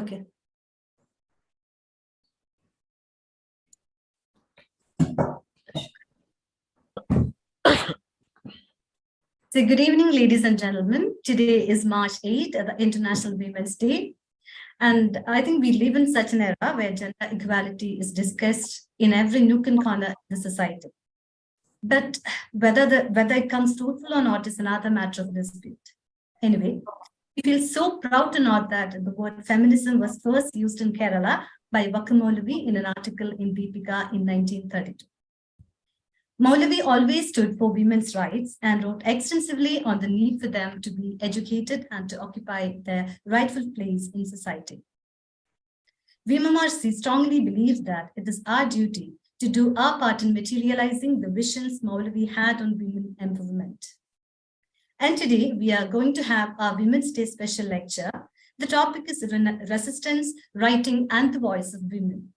Okay. So good evening, ladies and gentlemen. Today is March 8th, the International Women's Day. And I think we live in such an era where gender equality is discussed in every nook and corner of the society. But whether it comes truthful or not is another matter of dispute. Anyway, we feel so proud to note that the word feminism was first used in Kerala by Vakamaulavi in an article in Deepika in 1932. Maulavi always stood for women's rights and wrote extensively on the need for them to be educated and to occupy their rightful place in society. Vimamarsi strongly believes that it is our duty to do our part in materializing the visions Maulavi had on women empowerment. And today we are going to have our Women's Day special lecture. The topic is resistance, writing, and the voice of women.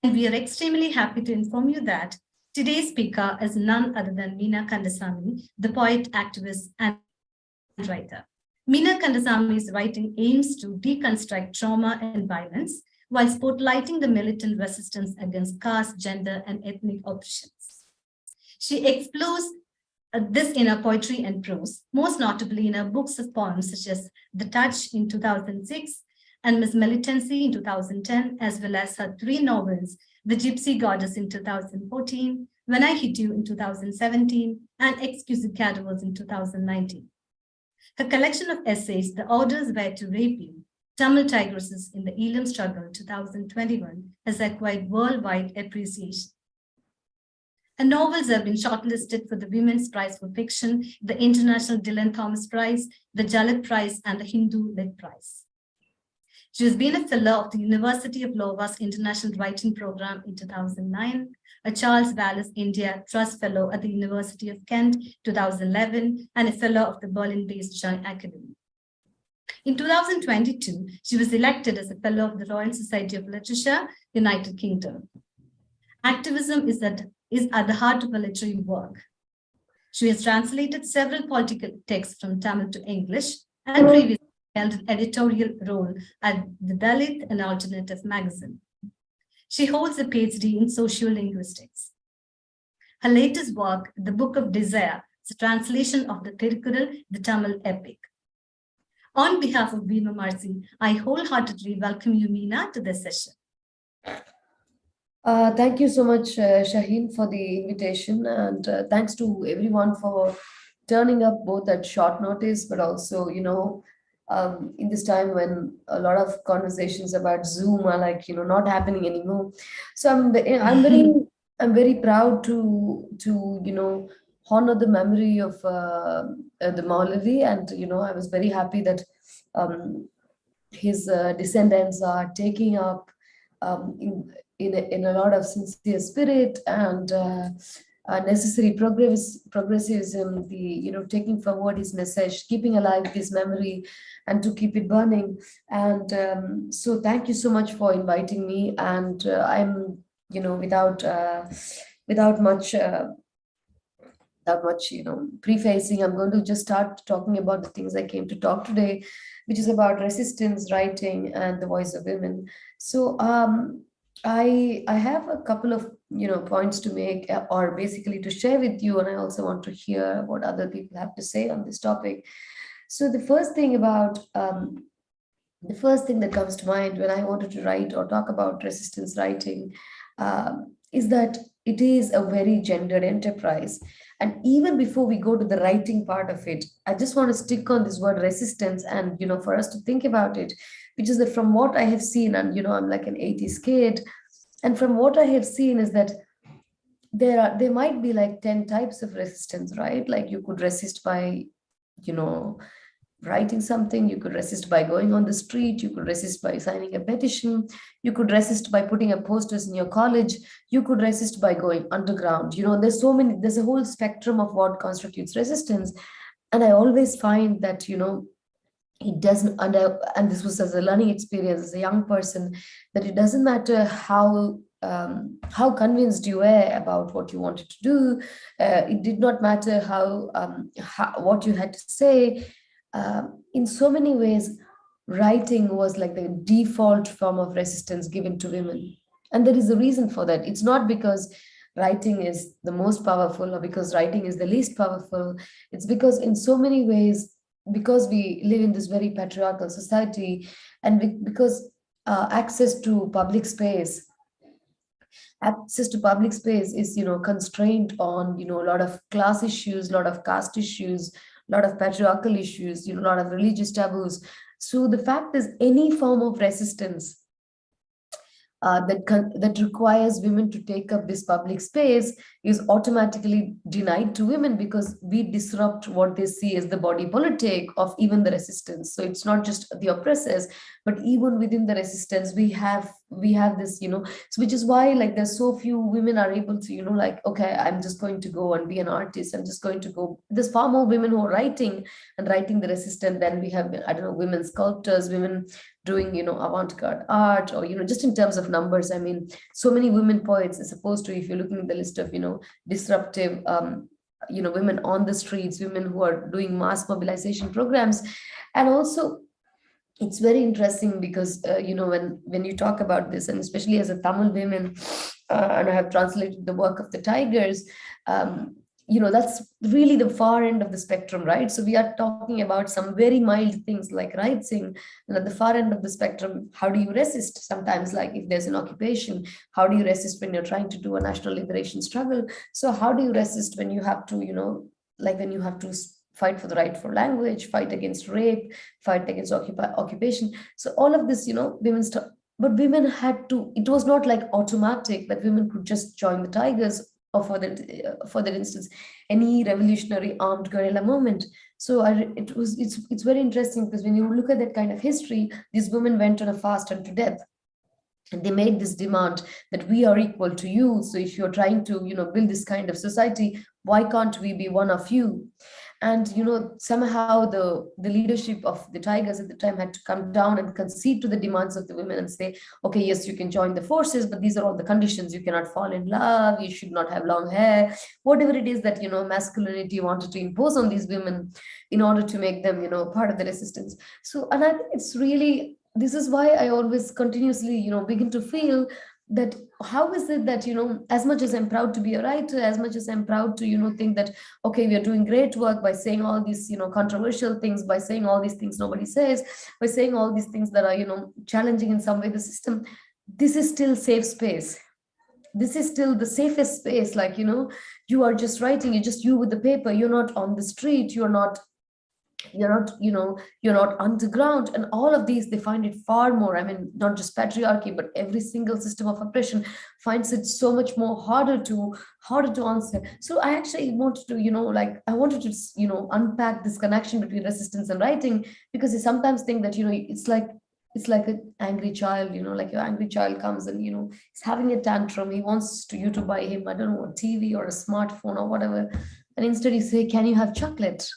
And we are extremely happy to inform you that today's speaker is none other than Meena Kandasamy, the poet, activist, and writer. Meena Kandasamy's writing aims to deconstruct trauma and violence while spotlighting the militant resistance against caste, gender, and ethnic oppressions. She explores this in her poetry and prose, most notably in her books of poems such as The Touch in 2006 and Miss Militancy in 2010, as well as her 3 novels, The Gypsy Goddess in 2014, When I Hit You in 2017, and Exquisite Cadavers in 2019. Her collection of essays, The Orders Were to Rape You, Tamil Tigresses in the Elam Struggle in 2021, has acquired worldwide appreciation. Her novels have been shortlisted for the Women's Prize for Fiction, the International Dylan Thomas Prize, the Jalit Prize, and the Hindu Lit Prize. She has been a fellow of the University of Iowa's International Writing Program in 2009, a Charles Wallace India Trust Fellow at the University of Kent 2011, and a fellow of the Berlin-based Young Academy. In 2022, she was elected as a fellow of the Royal Society of Literature, United Kingdom. Activism is at the heart of her literary work. She has translated several political texts from Tamil to English and previously held an editorial role at the Dalit and Alternative magazine. She holds a PhD in sociolinguistics. Her latest work, The Book of Desire, is a translation of the Tirukkural, the Tamil epic. On behalf of Vimamarsi, I wholeheartedly welcome you, Meena, to this session. Thank you so much, Shaheen, for the invitation, and thanks to everyone for turning up both at short notice, but also, in this time when a lot of conversations about Zoom are not happening anymore. So I'm very proud to honor the memory of the Maulavi, and I was very happy that his descendants are taking up in a lot of sincere spirit and necessary progressivism, taking forward his message, keeping alive his memory, and to keep it burning. And so thank you so much for inviting me. And I'm, without much prefacing, I'm going to just start talking about the things I came to talk today, which is about resistance, writing, and the voice of women. So I have a couple of points to make, or basically to share with you, and I also want to hear what other people have to say on this topic. So the first thing that comes to mind when I wanted to write or talk about resistance writing is that it is a very gendered enterprise. And even before we go to the writing part of it, I just want to stick on this word resistance, and for us to think about it, which is that from what I have seen, and I'm like an 80s kid, and from what I have seen is that there might be like 10 types of resistance, right? Like you could resist by writing something, you could resist by going on the street, you could resist by signing a petition, you could resist by putting up posters in your college, you could resist by going underground. There's a whole spectrum of what constitutes resistance. And I always find that it doesn't, and this was as a learning experience as a young person, that it doesn't matter how convinced you were about what you wanted to do. It did not matter what you had to say. In so many ways, writing was like the default form of resistance given to women. And there is a reason for that. It's not because writing is the most powerful or because writing is the least powerful. It's because, in so many ways, because we live in this very patriarchal society, and because access to public space is, constrained on, a lot of class issues, a lot of caste issues, a lot of patriarchal issues, a lot of religious taboos. So the fact is, any form of resistance that requires women to take up this public space is automatically denied to women, because we disrupt what they see as the body politic of even the resistance. So it's not just the oppressors, but even within the resistance, we have this, so which is why, like, there's so few women are able to, like, okay, I'm just going to go and be an artist. I'm just going to go. There's far more women who are writing the resistance than we have, I don't know, women sculptors, women doing, avant-garde art, or, just in terms of numbers. I mean, so many women poets, as opposed to, if you're looking at the list of, disruptive, women on the streets, women who are doing mass mobilization programs. And also, it's very interesting because, when you talk about this, and especially as a Tamil woman, and I have translated the work of the Tigers, that's really the far end of the spectrum, right? So we are talking about some very mild things like writing, and at the far end of the spectrum, how do you resist? Sometimes, like, if there's an occupation, how do you resist when you're trying to do a national liberation struggle? So how do you resist when you have to, like, when you have to fight for the right for language, fight against rape, fight against occupation? So all of this, but women had to, it was not like automatic that women could just join the Tigers, or for that instance, any revolutionary armed guerrilla movement. So it's very interesting, because when you look at that kind of history, these women went on a fast unto death. And they made this demand that we are equal to you. So if you're trying to, build this kind of society, why can't we be one of you? And, somehow the leadership of the Tigers at the time had to come down and concede to the demands of the women and say, okay, yes, you can join the forces, but these are all the conditions. You cannot fall in love. You should not have long hair, whatever it is that, masculinity wanted to impose on these women in order to make them, part of the resistance. So, and I think it's really, this is why I always continuously, begin to feel that, how is it that, as much as I'm proud to be a writer, as much as I'm proud to, think that, okay, we are doing great work by saying all these, controversial things, by saying all these things nobody says, by saying all these things that are, challenging in some way the system, this is still safe space. This is still the safest space. Like, you are just writing, you're just you with the paper, you're not on the street, you're not underground. And all of these, they find it far more, I mean, not just patriarchy, but every single system of oppression finds it so much more harder to answer. So I actually wanted to, I wanted to, unpack this connection between resistance and writing, because I sometimes think that, it's like an angry child, like your angry child comes and, he's having a tantrum. He wants you to buy him, I don't know, a TV or a smartphone or whatever. And instead you say, can you have chocolate?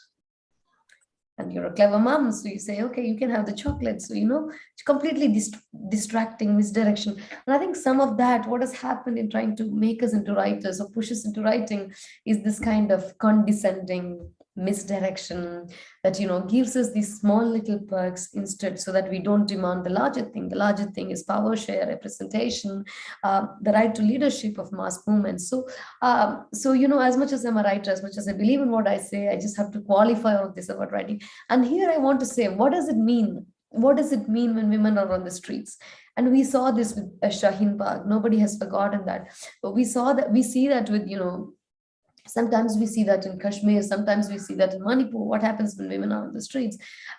And you're a clever mom, so you say, okay, you can have the chocolate. So, it's completely distracting, misdirection. And I think some of that, what has happened in trying to make us into writers or push us into writing, is this kind of condescending misdirection that, gives us these small little perks instead, so that we don't demand the larger thing. The larger thing is power share, representation, the right to leadership of mass movements. So as much as I'm a writer, as much as I believe in what I say, I just have to qualify all of this about writing. And here I want to say, what does it mean? What does it mean when women are on the streets? And we saw this with Shaheen Bagh. Nobody has forgotten that. But we see that with, sometimes we see that in Kashmir, sometimes we see that in Manipur, what happens when women are on the streets.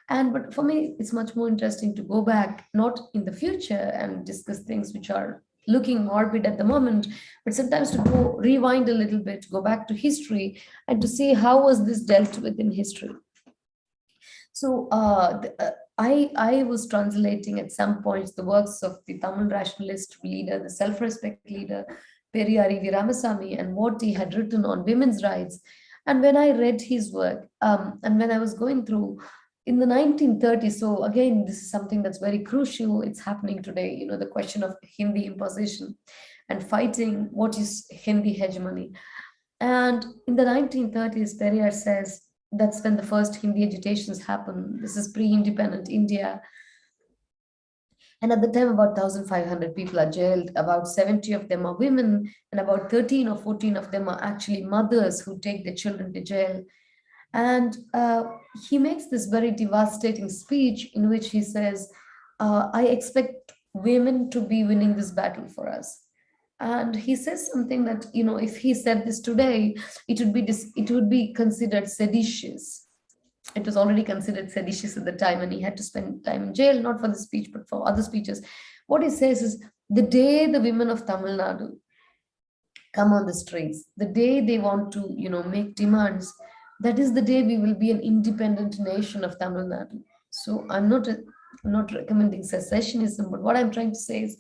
But for me, it's much more interesting to go back, not in the future and discuss things which are looking morbid at the moment, but sometimes to go rewind a little bit, go back to history, and to see how was this dealt with in history. So I was translating at some points the works of the Tamil rationalist leader, the self-respect leader, Periyar E.V. Ramasamy, and what he had written on women's rights. And when I read his work, and when I was going through in the 1930s, so again, this is something that's very crucial. It's happening today, the question of Hindi imposition and fighting what is Hindi hegemony. And in the 1930s, Periyar says that's when the first Hindi agitations happen. This is pre-independent India. And at the time, about 1,500 people are jailed. About 70 of them are women, and about 13 or 14 of them are actually mothers who take their children to jail. And he makes this very devastating speech in which he says, I expect women to be winning this battle for us. And he says something that, if he said this today, it would be considered seditious. It was already considered seditious at the time, and he had to spend time in jail, not for the speech, but for other speeches. What he says is, the day the women of Tamil Nadu come on the streets, the day they want to, make demands, that is the day we will be an independent nation of Tamil Nadu. So I'm not recommending secessionism, but what I'm trying to say is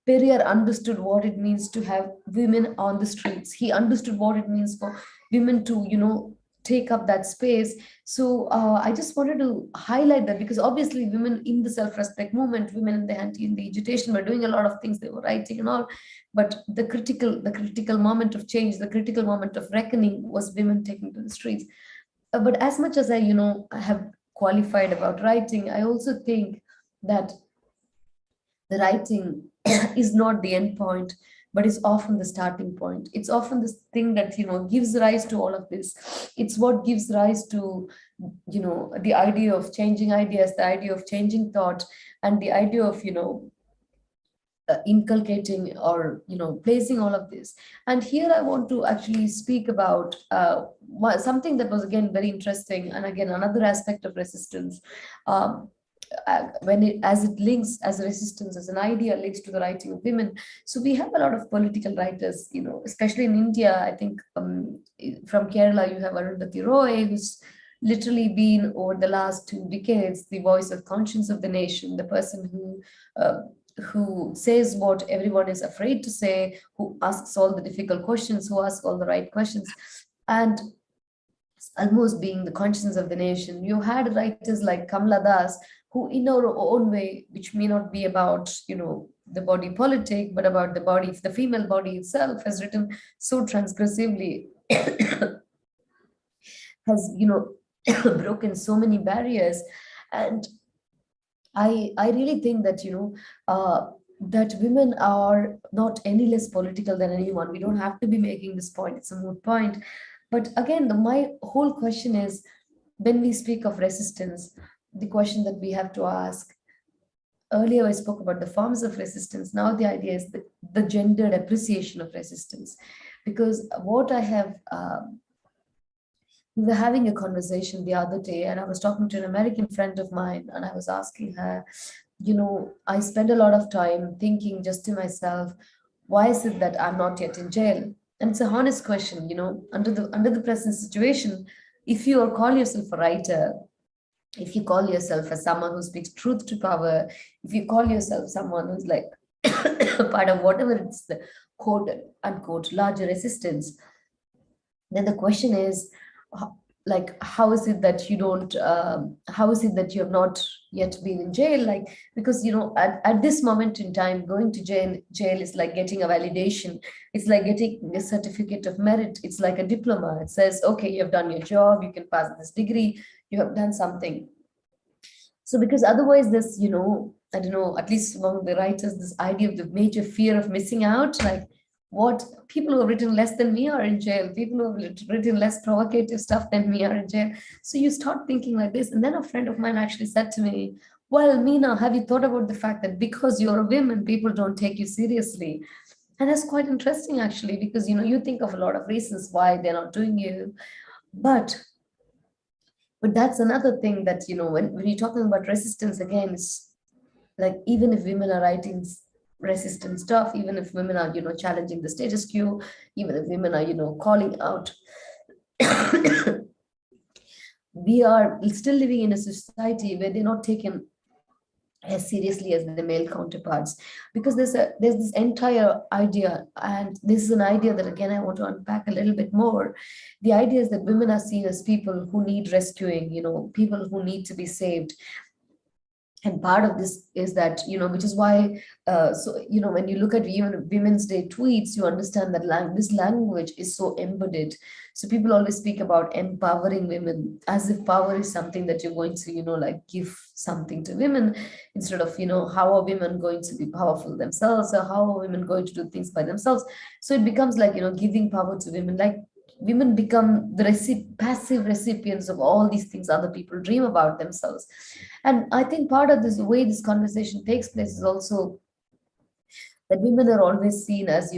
Periyar understood what it means to have women on the streets. He understood what it means for women to, take up that space. So I just wanted to highlight that, because obviously women in the self-respect movement, women in the agitation were doing a lot of things. They were writing and all, but the critical moment of change, the critical moment of reckoning was women taking to the streets. But as much as I have qualified about writing, I also think that the writing is not the end point, but is often the starting point. It's often this thing that gives rise to all of this. It's what gives rise to the idea of changing ideas, the idea of changing thought, and the idea of inculcating or placing all of this. And here I want to actually speak about something that was again very interesting, and again another aspect of resistance. um, when it as it links as resistance as an idea links to the writing of women. So we have a lot of political writers, especially in India. I think from Kerala you have Arundhati Roy, who's literally been over the last 2 decades the voice of conscience of the nation, the person who says what everyone is afraid to say, who asks all the difficult questions, who asks all the right questions, and almost being the conscience of the nation. You had writers like Kamala Das, who in our own way, which may not be about, the body politic, but about the body, the female body itself, has written so transgressively, has, broken so many barriers. And I really think that, that women are not any less political than anyone. We don't have to be making this point. It's a moot point. But again, my whole question is, when we speak of resistance, the question that we have to ask, earlier I spoke about the forms of resistance. Now the idea is the gendered appreciation of resistance. Because what I have, we were having a conversation the other day, and I was talking to an American friend of mine, and I was asking her, I spend a lot of time thinking just to myself, why is it that I'm not yet in jail? And it's a honest question, under the present situation, if you or call yourself a writer, if you call yourself as someone who speaks truth to power, if you call yourself someone who's like part of whatever it's the quote unquote larger resistance, then the question is, like, how is it that you don't how is it that you have not yet been in jail? Like, because at this moment in time, going to jail is like getting a validation. It's like getting a certificate of merit. It's like a diploma. It says, okay, you have done your job, you can pass this degree, you have done something. So because otherwise this, I don't know, at least among the writers, this idea of the major fear of missing out, like, what people who have written less than me are in jail, people who have written less provocative stuff than me are in jail. So you start thinking like this. And then a friend of mine actually said to me, well, Meena, have you thought about the fact that because you're a woman, people don't take you seriously? And that's quite interesting, actually, because you think of a lot of reasons why they're not doing you. But that's another thing that, when you're talking about resistance, again, it's like, even if women are writing resistant stuff, even if women are, challenging the status quo, even if women are, calling out, we are still living in a society where they're not taken as seriously as the male counterparts, because there's this entire idea, and this is an idea that again I want to unpack a little bit more. The idea is that women are seen as people who need rescuing, people who need to be saved. And part of this is that, which is why, when you look at even Women's Day tweets, you understand that this language is so embedded. So people always speak about empowering women as if power is something that you're going to, like give something to women, instead of, how are women going to be powerful themselves, or how are women going to do things by themselves. So it becomes like, giving power to women, like women become the passive recipients of all these things other people dream about themselves. And I think part of this way this conversation takes place is also that women are always seen as,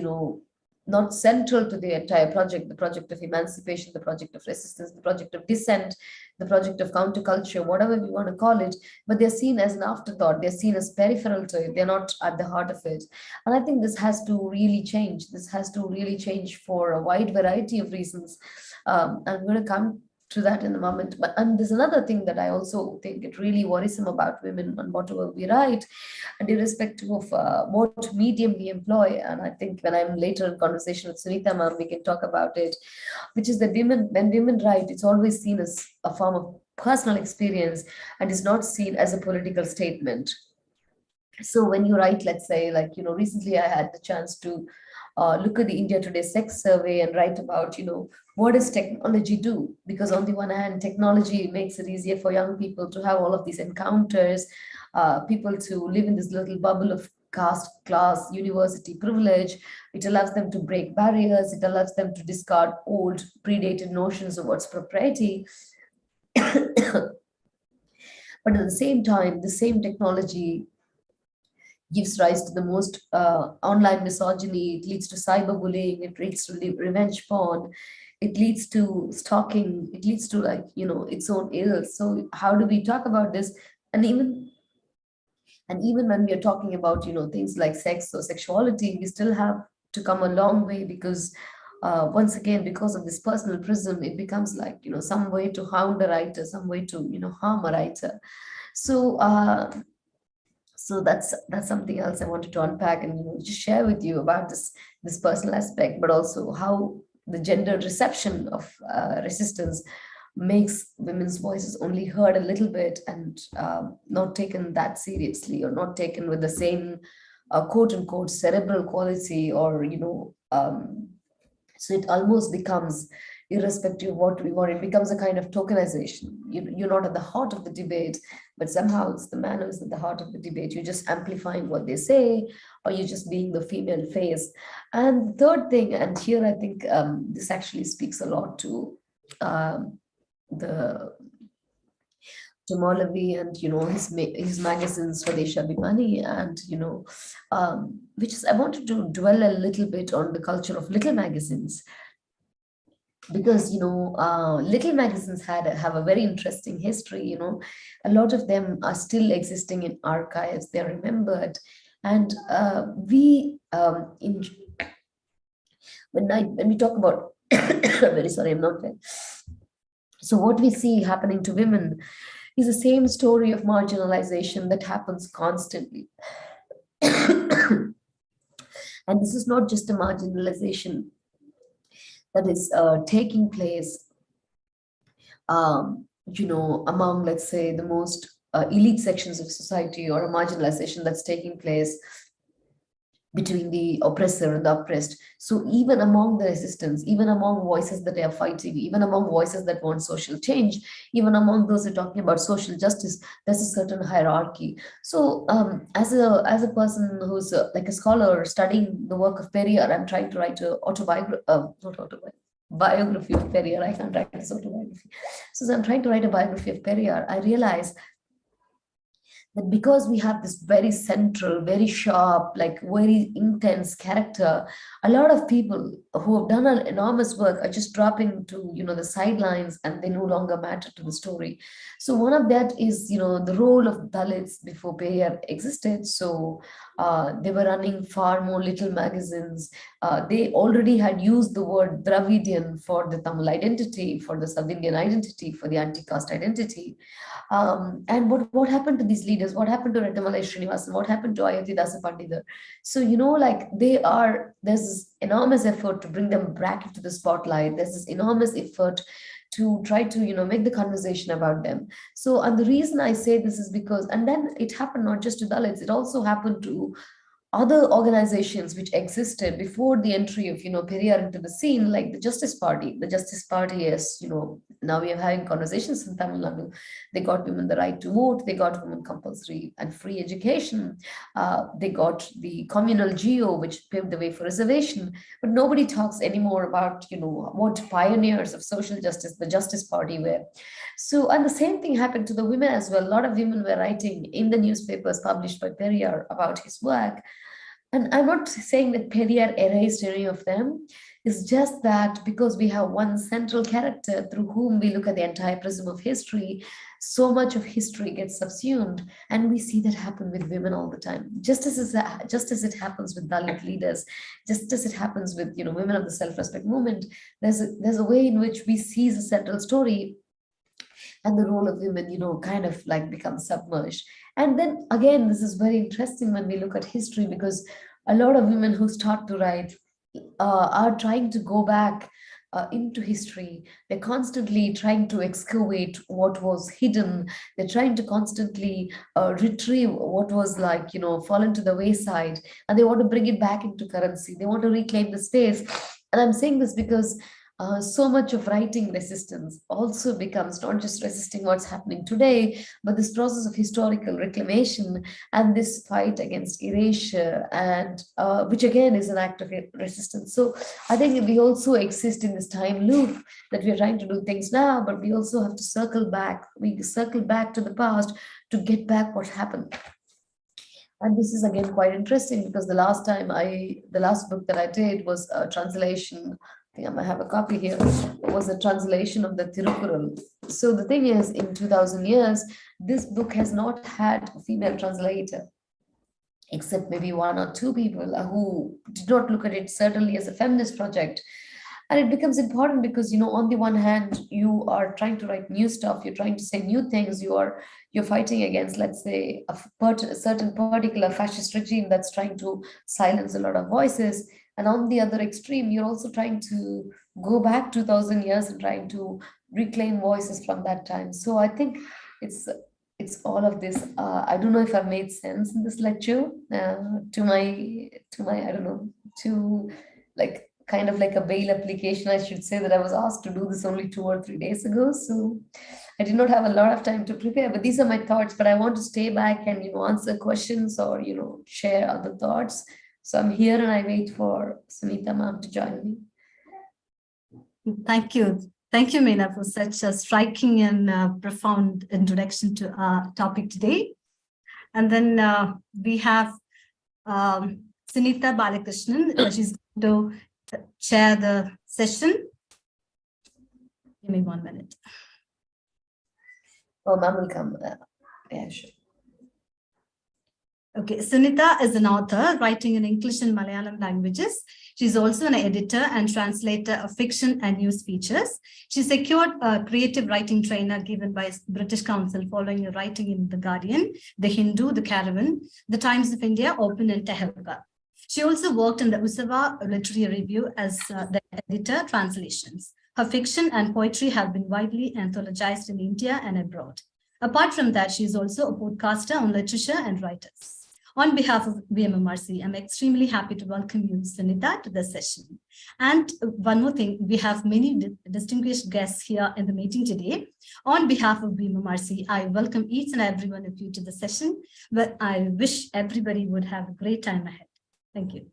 not central to the entire project, the project of emancipation, the project of resistance, the project of dissent, the project of counterculture, whatever we want to call it, but they're seen as an afterthought. They're seen as peripheral to it. They're not at the heart of it. And I think this has to really change. This has to really change for a wide variety of reasons. I'm going to come to that in a moment. But and there's another thing that I also think it really worrisome about women and whatever we write, and irrespective of what medium we employ. And I think when I'm later in conversation with Suneetha ma'am, we can talk about it, which is that when women write, it's always seen as a form of personal experience and is not seen as a political statement. So when you write, let's say, like, recently I had the chance to look at the India Today sex survey and write about, what does technology do? Because on the one hand, technology makes it easier for young people to have all of these encounters, people to live in this little bubble of caste, class, university privilege. It allows them to break barriers. It allows them to discard old, predated notions of what's propriety. But at the same time, the same technology gives rise to the most online misogyny. It leads to cyberbullying. It leads to revenge porn. It leads to stalking. It leads to, like, its own ills. So how do we talk about this? And even when we are talking about, things like sex or sexuality, we still have to come a long way, because once again, because of this personal prism, it becomes like, some way to hound a writer, some way to, harm a writer. So that's something else I wanted to unpack and, just share with you about this personal aspect, but also how the gender reception of resistance makes women's voices only heard a little bit, and not taken that seriously, or not taken with the same quote unquote cerebral quality, or so it almost becomes, irrespective of what we want, it becomes a kind of tokenization. You're not at the heart of the debate, but somehow it's the man who's at the heart of the debate. You're just amplifying what they say, or you're just being the female face. And the third thing, and here I think this actually speaks a lot to the to Maulavi and, his magazines Swadesha Bhimani, and, which is, I wanted to dwell a little bit on the culture of little magazines, because, little magazines have a very interesting history. A lot of them are still existing in archives. They're remembered, and we in when we talk about very sorry, I'm not well. So what we see happening to women is the same story of marginalization that happens constantly. And this is not just a marginalization that is taking place, among, let's say, the most elite sections of society, or a marginalization that's taking place between the oppressor and the oppressed. So even among the resistance, even among voices that are fighting, even among voices that want social change, even among those who are talking about social justice, there's a certain hierarchy. So as a person who's like a scholar studying the work of Periyar, I'm trying to write a biography of Periyar. I can't write this autobiography. So I'm trying to write a biography of Periyar. I realize that because we have this very central, very sharp, like very intense character, a lot of people who have done an enormous work are just dropping to, the sidelines, and they no longer matter to the story. So one of that is, the role of Dalits before Periyar existed. So they were running far more little magazines. They already had used the word Dravidian for the Tamil identity, for the South Indian identity, for the anti-caste identity. And what happened to these leaders? What happened to Rettamalai Srinivasan? What happened to Ayati Dasa Pandita? So, like there's this enormous effort to bring them back into the spotlight. There's this enormous effort to try to, make the conversation about them. So, and the reason I say this is because, and then it happened not just to Dalits, it also happened to other organizations which existed before the entry of, Periyar into the scene, like the Justice Party. The Justice Party is, now we are having conversations in Tamil Nadu. They got women the right to vote. They got women compulsory and free education. They got the communal geo, which paved the way for reservation. But nobody talks anymore about, what pioneers of social justice the Justice Party were. So, and the same thing happened to the women as well. A lot of women were writing in the newspapers published by Periyar about his work. And I'm not saying that Periyar erased any of them. It's just that because we have one central character through whom we look at the entire prism of history, so much of history gets subsumed. And we see that happen with women all the time. Just as it happens with Dalit leaders, just as it happens with, women of the self-respect movement, there's a way in which we seize a central story and the role of women, kind of like becomes submerged. And then again, this is very interesting when we look at history, because a lot of women who start to write are trying to go back into history. They're constantly trying to excavate what was hidden. They're trying to constantly retrieve what was like, fallen to the wayside, and they want to bring it back into currency. They want to reclaim the space. And I'm saying this because so much of writing resistance also becomes not just resisting what's happening today, but this process of historical reclamation and this fight against erasure, and which again is an act of resistance. So I think we also exist in this time loop that we're trying to do things now, but we also have to circle back. We circle back to the past to get back what happened. And this is again quite interesting because the last book that I did was a translation. I think I might have a copy here. It was a translation of the Tirukural. So the thing is, in 2000 years, this book has not had a female translator, except maybe one or two people who did not look at it certainly as a feminist project. And it becomes important because, on the one hand, you are trying to write new stuff, you're trying to say new things, you're fighting against, let's say, a certain particular fascist regime that's trying to silence a lot of voices. And on the other extreme, you're also trying to go back 2000 years and trying to reclaim voices from that time. So I think it's all of this. I don't know if I've made sense in this lecture to my I don't know, to like kind of like a bail application. I should say that I was asked to do this only 2 or 3 days ago, so I did not have a lot of time to prepare. But these are my thoughts. But I want to stay back and answer questions or share other thoughts. So I'm here and I wait for Suneetha ma'am to join me. Thank you. Thank you, Meena, for such a striking and profound introduction to our topic today. And then we have Suneetha Balakrishnan. She's going to chair the session. Give me 1 minute. Oh, ma'am will come. Yeah, sure. Okay, Suneetha is an author writing in English and Malayalam languages. She's also an editor and translator of fiction and news features. She secured a creative writing trainer given by British Council following her writing in The Guardian, The Hindu, The Caravan, The Times of India, Open and Tehelka. She also worked in the Usava Literary Review as the editor translations. Her fiction and poetry have been widely anthologized in India and abroad. Apart from that, she is also a podcaster on literature and writers. On behalf of BMMRC, I'm extremely happy to welcome you, Suneetha, to the session. And one more thing, we have many distinguished guests here in the meeting today. On behalf of BMMRC, I welcome each and every one of you to the session, but I wish everybody would have a great time ahead. Thank you.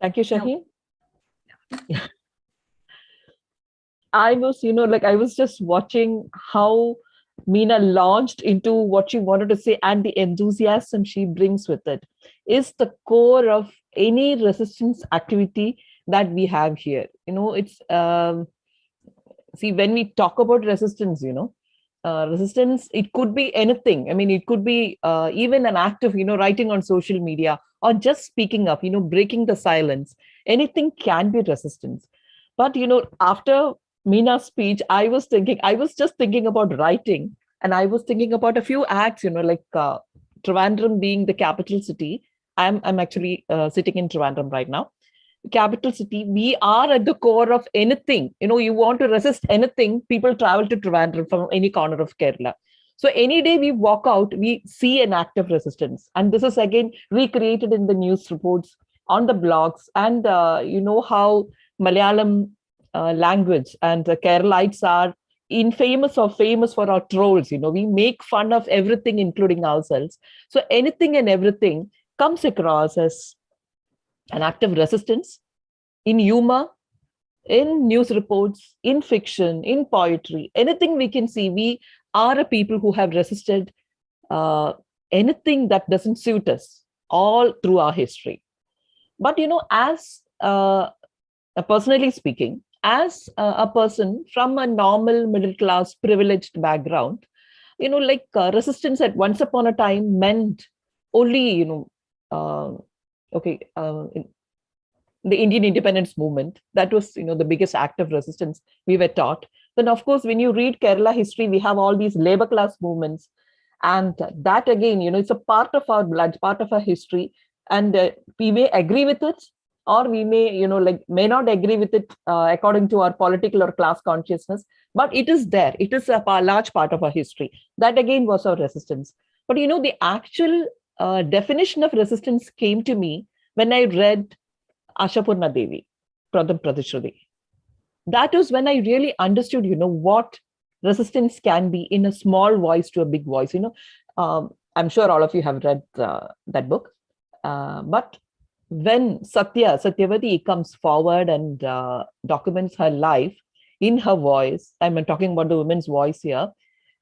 Thank you, Shaheen. Yeah. I was, I was just watching how Meena launched into what she wanted to say, and the enthusiasm she brings with it is the core of any resistance activity that we have here. It's see, when we talk about resistance, resistance, it could be anything. I mean, it could be even an act of, writing on social media or just speaking up, breaking the silence. Anything can be resistance. But, after Meena's speech, I was just thinking about writing, and I was thinking about a few acts, like Trivandrum being the capital city. I'm actually sitting in Trivandrum right now. capital city, we are at the core of anything. You want to resist anything, people travel to Trivandrum from any corner of Kerala. So any day we walk out, we see an act of resistance. And this is again recreated in the news reports, on the blogs. And you know how Malayalam language and Keralites are infamous or famous for our trolls. We make fun of everything, including ourselves. So anything and everything comes across as an act of resistance in humor, in news reports, in fiction, in poetry, anything we can see. We are a people who have resisted anything that doesn't suit us all through our history. But, as personally speaking, as a person from a normal middle class privileged background, resistance at once upon a time meant only, the Indian independence movement. That was, the biggest act of resistance we were taught. Then, of course, when you read Kerala history, we have all these labor class movements. And that again, it's a part of our blood, part of our history. And we may agree with it, or we may, may not agree with it according to our political or class consciousness. But it is there. It is a large part of our history. That again was our resistance. But, the actual definition of resistance came to me when I read Ashapurna Devi, Pradam Pradishruti. That was when I really understood, what resistance can be in a small voice to a big voice. I'm sure all of you have read that book. But when Satyavati comes forward and documents her life in her voice, I'm talking about the woman's voice here,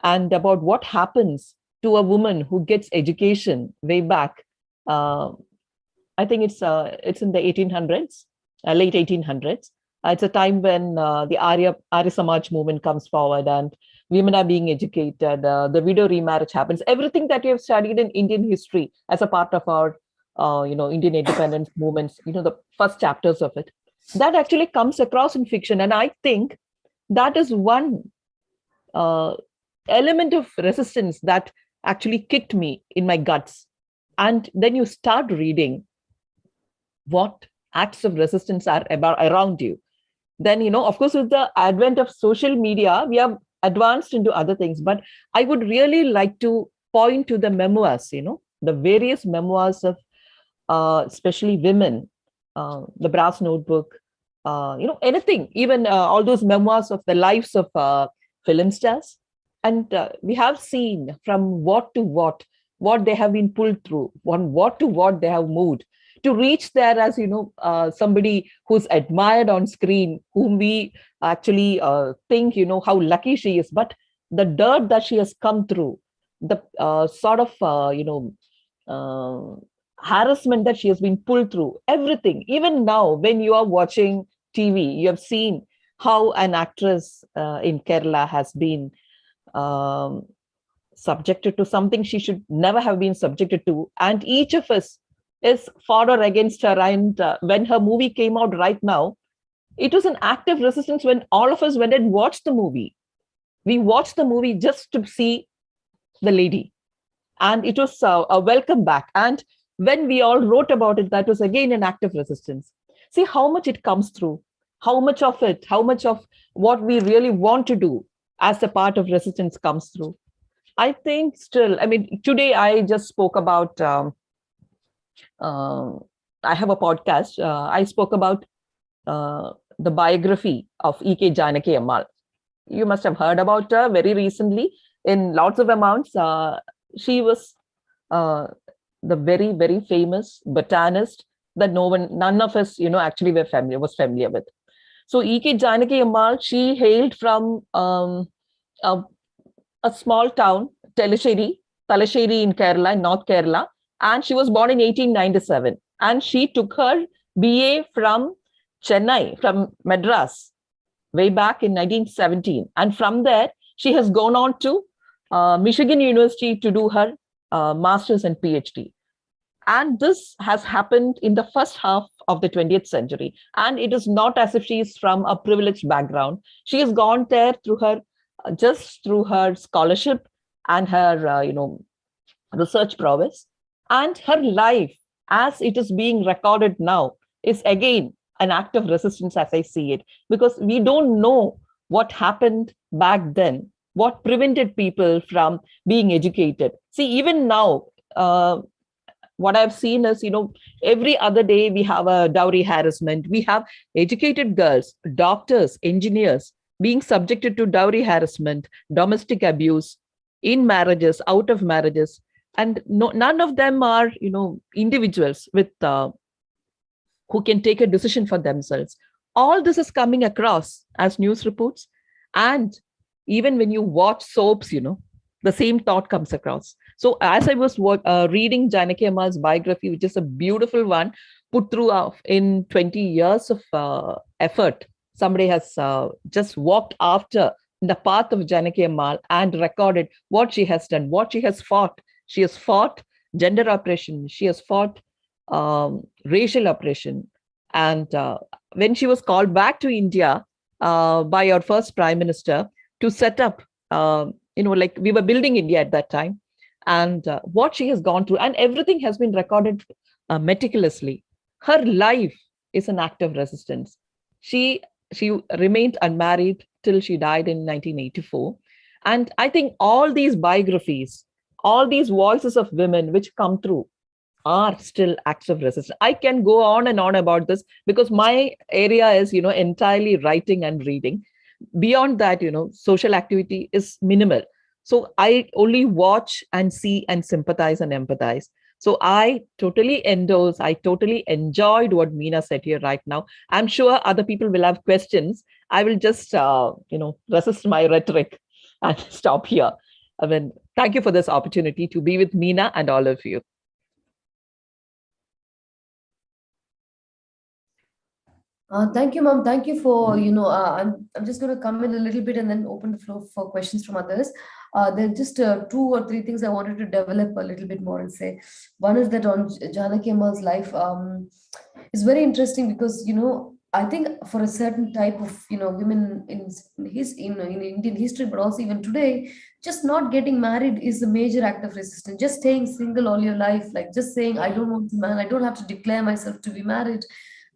and about what happens to a woman who gets education way back. I think it's in the 1800s, late 1800s. It's a time when the Arya Samaj movement comes forward and women are being educated. The widow remarriage happens. Everything that we have studied in Indian history as a part of our, Indian independence movements, the first chapters of it, that actually comes across in fiction. And I think that is one element of resistance that actually kicked me in my guts. And then you start reading what acts of resistance are about around you. Then, of course, with the advent of social media, we have advanced into other things. But I would really like to point to the memoirs, the various memoirs of especially women, the Brass Notebook, anything, even all those memoirs of the lives of film stars. And we have seen from what to what they have been pulled through, on what to what they have moved, to reach there as, somebody who's admired on screen, whom we actually think, how lucky she is. But the dirt that she has come through, the sort of, harassment that she has been pulled through, everything. Even now, when you are watching TV, you have seen how an actress in Kerala has been subjected to something she should never have been subjected to. And each of us is for or against her. And when her movie came out right now, it was an act of resistance when all of us went and watched the movie. We watched the movie just to see the lady. And it was a welcome back. And when we all wrote about it, that was again an act of resistance. See how much it comes through, how much of what we really want to do as a part of resistance comes through. I think still, today I just spoke about, I have a podcast. I spoke about the biography of E.K. Janaki Ammal. You must have heard about her very recently in lots of amounts. She was the very, very famous botanist that none of us, actually was familiar with. So E.K. Janaki Ammal, she hailed from a small town, Talasheri in Kerala, in North Kerala, and she was born in 1897. And she took her BA from Chennai, from Madras, way back in 1917. And from there, she has gone on to Michigan University to do her master's and PhD. And this has happened in the first half of the 20th century. And it is not as if she is from a privileged background. She has gone there just through her scholarship and her, research prowess. And her life, as it is being recorded now, is again an act of resistance as I see it, because we don't know what happened back then, what prevented people from being educated. See, even now, what I've seen is, every other day we have a dowry harassment. We have educated girls, doctors, engineers being subjected to dowry harassment, domestic abuse in marriages, out of marriages. And none of them are, individuals with who can take a decision for themselves. All this is coming across as news reports. And even when you watch soaps, the same thought comes across. So as I was reading Janaki Ammal's biography, which is a beautiful one, put through in 20 years of effort, somebody has just walked after the path of Janaki Ammal and recorded what she has done, what she has fought. She has fought gender oppression. She has fought racial oppression. And when she was called back to India by our first prime minister to set up, like we were building India at that time, and what she has gone through, and everything has been recorded meticulously. Her life is an act of resistance. She remained unmarried till she died in 1984. And I think all these biographies, all these voices of women which come through are still acts of resistance. I can go on and on about this because my area is, entirely writing and reading. Beyond that, social activity is minimal. So I only watch and see and sympathize and empathize. So I totally endorse, I totally enjoyed what Meena said here right now. I'm sure other people will have questions. I will just, resist my rhetoric and stop here. I mean, thank you for this opportunity to be with Meena and all of you. Thank you, ma'am. Thank you for, I'm just going to come in a little bit and then open the floor for questions from others. There are just 2 or 3 things I wanted to develop a little bit more and say. One is that on Janaki Ammal's life is very interesting because, I think for a certain type of, women in Indian history, but also even today, just not getting married is a major act of resistance. Just staying single all your life, like just saying, I don't want to marry, I don't have to declare myself to be married.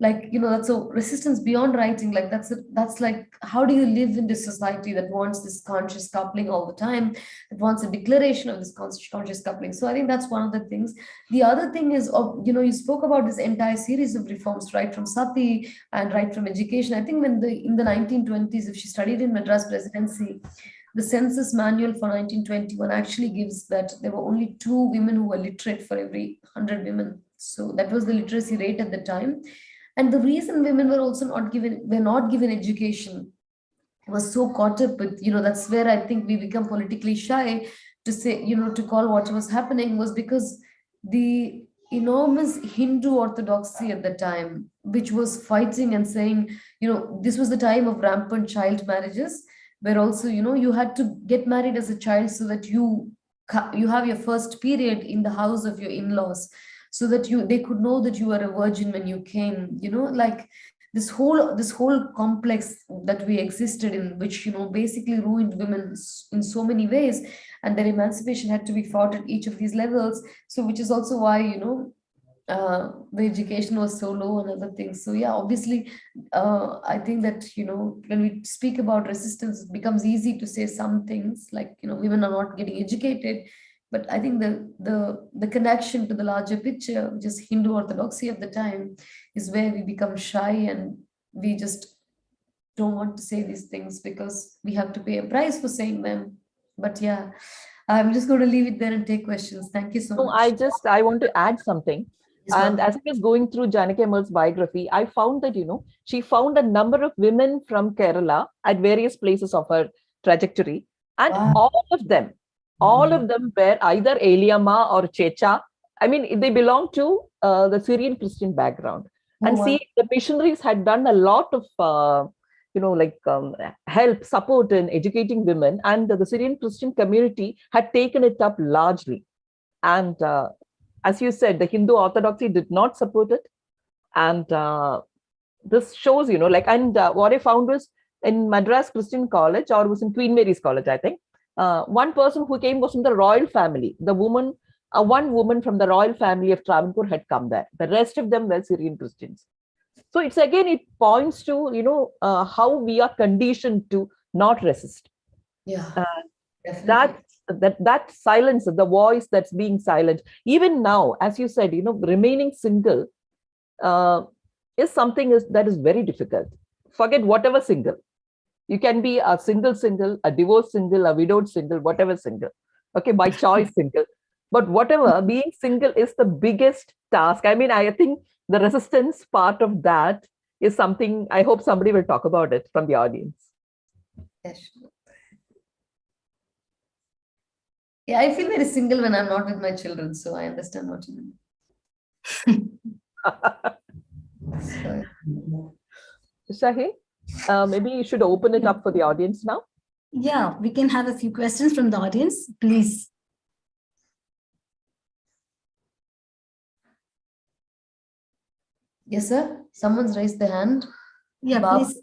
Like, that's a resistance beyond writing. Like that's like, how do you live in this society that wants this conscious coupling all the time, that wants a declaration of this conscious coupling? So I think that's one of the things. The other thing is, you spoke about this entire series of reforms, right from sati and right from education. I think in the 1920s, if she studied in Madras Presidency, the census manual for 1921 actually gives that there were only 2 women who were literate for every 100 women. So that was the literacy rate at the time. And the reason women were also not given education was so caught up with, that's where I think we become politically shy to say, to call what was happening, was because the enormous Hindu orthodoxy at the time, which was fighting and saying, this was the time of rampant child marriages, where also, you had to get married as a child so that you have your first period in the house of your in-laws, so that they could know that you were a virgin when you came, like this whole complex that we existed in, which, basically ruined women in so many ways, and their emancipation had to be fought at each of these levels. So which is also why, the education was so low and other things. So yeah, obviously, I think that, when we speak about resistance, it becomes easy to say some things like, women are not getting educated. But I think the connection to the larger picture, which is Hindu orthodoxy of the time, is where we become shy and we just don't want to say these things because we have to pay a price for saying them. But yeah, I'm just going to leave it there and take questions. Thank you so much. I want to add something. Yes, and as I was going through Janaki Ammal's biography, I found that, she found a number of women from Kerala at various places of her trajectory. And wow. all of them were either Eliama or Checha. I mean, they belong to the Syrian Christian background. And see, the missionaries had done a lot of, help, support in educating women. And the Syrian Christian community had taken it up largely. And as you said, the Hindu orthodoxy did not support it. And this shows, what I found was in Madras Christian College, or was in Queen Mary's College, I think, one person who came was from the royal family. The woman, one woman from the royal family of Travancore had come there. The rest of them were Syrian Christians. So it's again, it points to, how we are conditioned to not resist. Yeah, Uh, definitely. that silence, the voice that's being silent, even now, as you said, remaining single uh, is something that is very difficult. Forget whatever single. You can be a single, a divorced single, a widowed single, whatever single. Okay, by choice single. But whatever, being single is the biggest task. I mean, I think the resistance part of that is something I hope somebody will talk about it from the audience. Yes. Yeah, I feel very single when I'm not with my children, so I understand what you mean. So, Shaheen, maybe you should open it up for the audience now. Yeah, we can have a few questions from the audience, please. yes, sir. Someone's raised their hand. Yeah, Bob. please.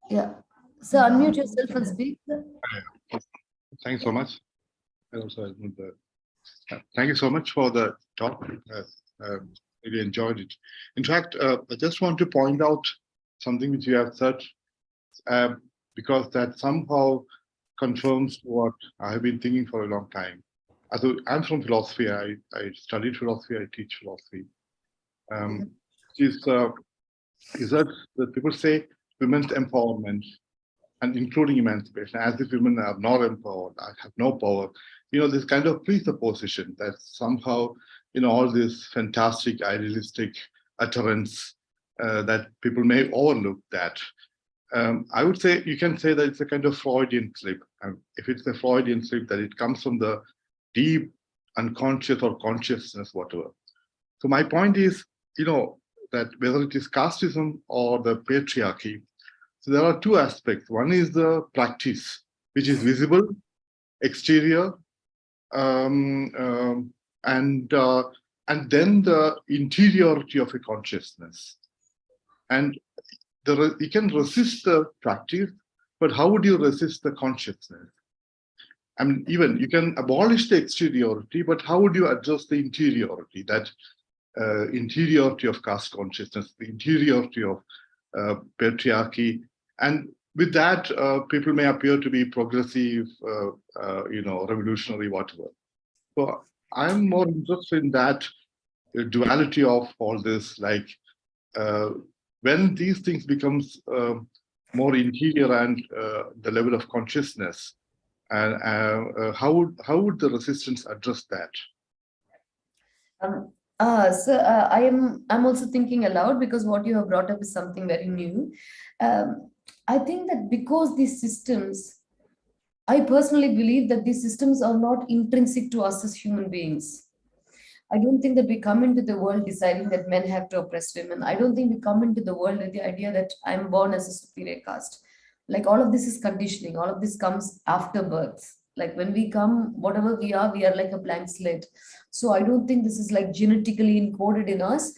Yeah. So unmute yourself and speak. Thanks so much. Thank you so much for the talk. Really enjoyed it. In fact, I just want to point out something which you have said, because that somehow confirms what I have been thinking for a long time. I'm from philosophy. I studied philosophy. I teach philosophy. Is that people say women's empowerment and including emancipation, as if women are not empowered, have no power. This kind of presupposition that somehow, all this fantastic, idealistic utterance that people may overlook that. I would say you can say that it's a kind of Freudian slip. If it's a Freudian slip, that it comes from the deep unconscious or consciousness, whatever. So my point is, that whether it is casteism or the patriarchy, so there are two aspects. One is the practice, which is visible, exterior, and then the interiority of a consciousness. And you can resist the practice, but how would you resist the consciousness? I mean, even you can abolish the exteriority, but how would you address the interiority? That interiority of caste consciousness, the interiority of patriarchy. And with that, people may appear to be progressive, revolutionary, whatever. So I'm more interested in that duality of all this, like when these things becomes more interior and the level of consciousness, and how would the resistance address that? I'm also thinking aloud because what you have brought up is something very new. I think that because these systems, I personally believe that these systems are not intrinsic to us as human beings. I don't think that we come into the world deciding that men have to oppress women. I don't think we come into the world with the idea that I'm born as a superior caste. Like all of this is conditioning. All of this comes after birth. Like when we come, whatever we are like a blank slate. So I don't think this is like genetically encoded in us.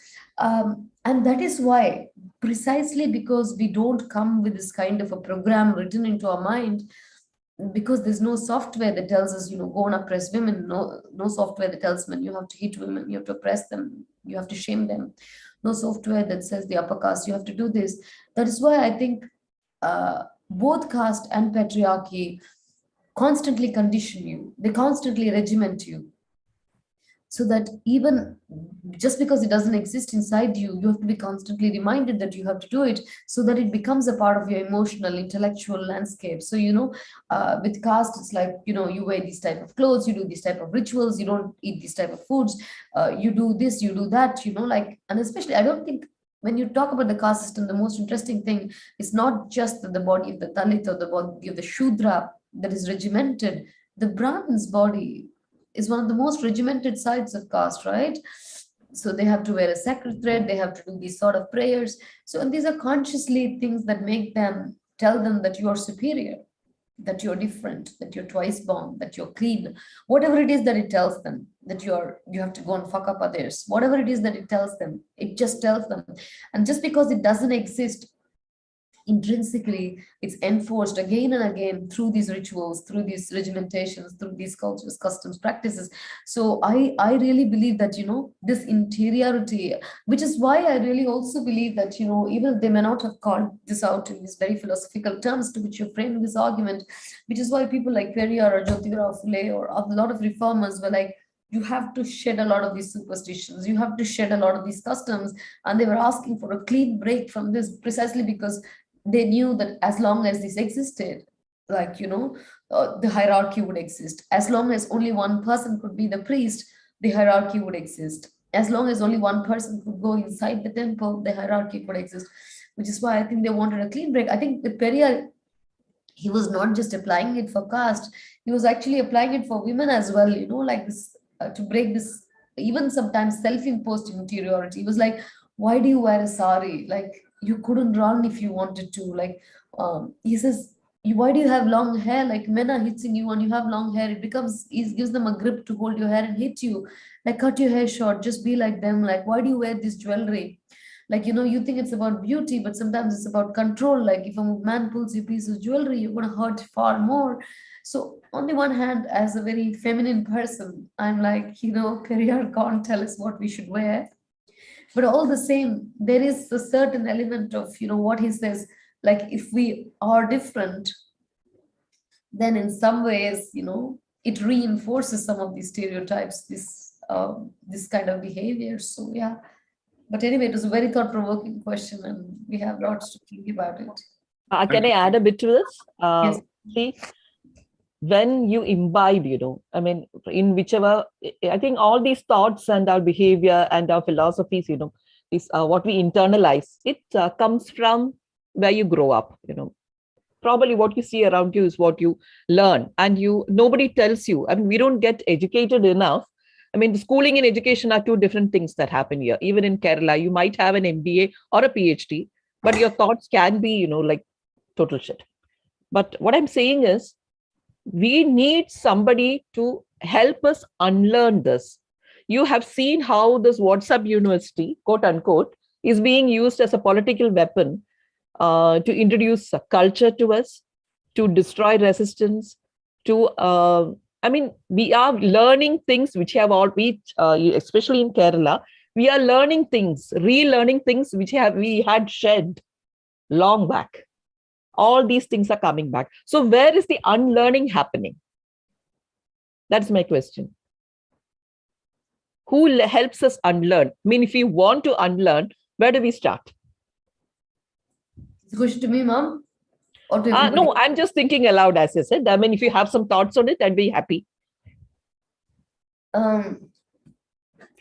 And that is why, precisely because we don't come with this kind of a program written into our mind, because there's no software that tells us, go and oppress women, no software that tells men you have to hit women, you have to oppress them, you have to shame them, no software that says the upper caste, you have to do this. That is why I think both caste and patriarchy constantly condition you, they constantly regiment you, so that even just because it doesn't exist inside you, you have to be constantly reminded that you have to do it, so that it becomes a part of your emotional, intellectual landscape. So, with caste, it's like, you wear these type of clothes, you do these type of rituals, you don't eat these type of foods, you do this, you do that, and especially, I don't think when you talk about the caste system, the most interesting thing is not just the body of the Dalit or the body of the Shudra that is regimented. The Brahmin's body is one of the most regimented sides of caste, right? So they have to wear a sacred thread, they have to do these sort of prayers. So, and these are consciously things that make them tell them that you are superior, that you're different, that you're twice born, that you're clean, whatever it is that it tells them, that you have to go and fuck up others, whatever it is that it tells them, it just tells them. And just because it doesn't exist intrinsically it's enforced again and again through these rituals, through these regimentations, through these cultures, customs, practices. So I really believe that, this interiority, which is why I really also believe that, even if they may not have called this out in these very philosophical terms to which you're framing this argument, which is why people like Periyar or Jyotirao Phule or a lot of reformers were like, you have to shed a lot of these superstitions, you have to shed a lot of these customs, and they were asking for a clean break from this precisely because they knew that as long as this existed, like, the hierarchy would exist. As long as only one person could be the priest, the hierarchy would exist. As long as only one person could go inside the temple, the hierarchy could exist. Which is why I think they wanted a clean break. I think the Periyar, he was not just applying it for caste, he was actually applying it for women as well, like this, to break this even sometimes self-imposed interiority. He was like, why do you wear a sari? Like, you couldn't run if you wanted to. Like, he says, why do you have long hair? Like, men are hitting you and you have long hair. It gives them a grip to hold your hair and hit you. Like, cut your hair short, just be like them. Like, why do you wear this jewelry? Like, you think it's about beauty, but sometimes it's about control. Like, if a man pulls you a piece of jewelry, you're going to hurt far more. So on the one hand, as a very feminine person, I'm like, Periyar can't tell us what we should wear. But all the same, there is a certain element of, what he says, like, if we are different, then in some ways, it reinforces some of these stereotypes, this kind of behavior. So yeah. But anyway, it was a very thought-provoking question, and we have lots to think about it. Can I add a bit to this? Yes. See, when you imbibe, I mean, in whichever, I think all these thoughts and our behavior and our philosophies, is what we internalize. It comes from where you grow up, Probably what you see around you is what you learn, and nobody tells you. I mean, we don't get educated enough. I mean, the schooling and education are two different things that happen here. Even in Kerala, you might have an MBA or a PhD, but your thoughts can be, like total shit. But what I'm saying is, we need somebody to help us unlearn this. You have seen how this WhatsApp university, quote unquote, is being used as a political weapon to introduce a culture to us, to destroy resistance, to we are learning things which have especially in Kerala, we are learning things, relearning things which we had shed long back. All these things are coming back. So where is the unlearning happening? That's my question. Who helps us unlearn? I mean, if you want to unlearn, where do we start? It's a question to me, Mom? No, I'm just thinking aloud, as I said. I mean, if you have some thoughts on it, I'd be happy. I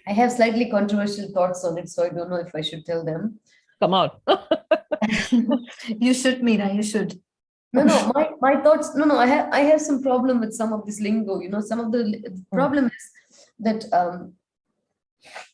have slightly controversial thoughts on it, so I don't know if I should tell them. Come on. You should, Meena, you should. No, my thoughts. No, I have some problem with some of this lingo. Some of the problem is that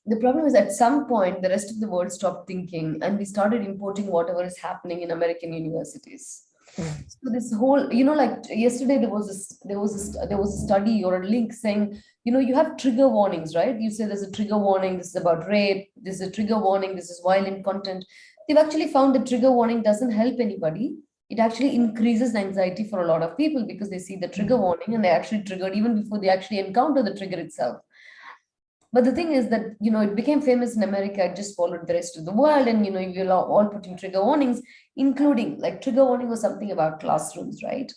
the problem is at some point the rest of the world stopped thinking, and we started importing whatever is happening in American universities. So this whole, like yesterday there was a study or a link saying, you have trigger warnings, right? You say there's a trigger warning, this is about rape, this is a trigger warning, this is violent content. They've actually found that trigger warning doesn't help anybody. It actually increases anxiety for a lot of people because they see the trigger warning and they're actually triggered even before they actually encounter the trigger itself. But the thing is that, it became famous in America, it just followed the rest of the world. And, you're all putting trigger warnings, including like trigger warning was something about classrooms, right?